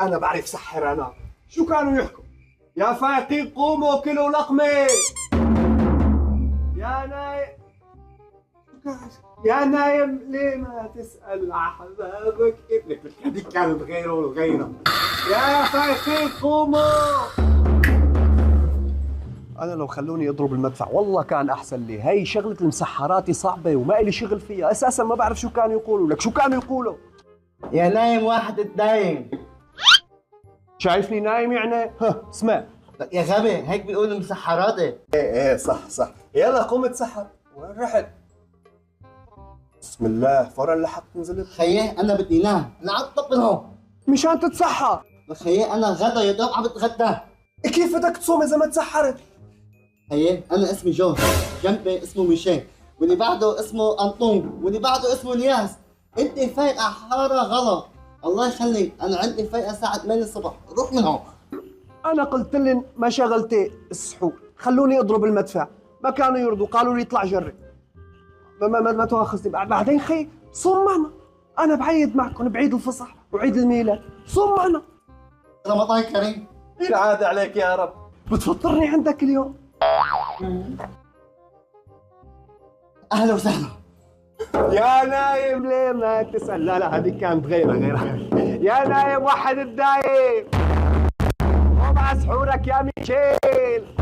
انا بعرف سحر انا. شو كانوا يحكوا؟ يا فايقين قوموا كلوا لقمه. يا نايم، يا نايم ليه ما تسأل أحبابك؟ ابنك هذيك كانت غيره وغيره. يا فايقين قوموا. أنا لو خلوني أضرب المدفع والله كان أحسن لي. هي شغلة المسحراتي صعبة وما إلي شغل فيها، أساسا ما بعرف شو كانوا يقولوا لك. شو كانوا يقولوا؟ يا نايم واحد اتنايم. شايفني نايم يعني؟ ها اسمع يا غبي هيك بيقولوا مسحراتي. ايه صح. يلا قوم اتسحر. وين رحت؟ بسم الله فورا لحقت نزلت. خيي انا بدي نام، انا عم طب من هون مشان تتسحر. خيي انا غدا يا دوب عم بتغدى. كيف بدك تصوم اذا ما تسحرت؟ خيي انا اسمي جون، جنبي اسمه ميشيل، واللي بعده اسمه انطون، واللي بعده اسمه نياس. انت فايق على حاره غلط. الله يخليك انا عندي فايقه الساعه 8 الصبح، روح من هون. انا قلت لهم ما شغلتي السحور، خلوني اضرب المدفع، ما كانوا يرضوا، قالوا لي اطلع جرب. ما تواخذني. بعدين خي صوم معنا، انا بعيد معكم بعيد الفصح وعيد الميلاد، صوم معنا. رمضان كريم. العادة عليك يا رب. بتفطرني عندك اليوم. اهلا وسهلا. يا نايم ليه ما تسأل؟ لا هذه كانت غيرها. يا نايم وحد الدايم، قوم على سحورك يا ميشيل.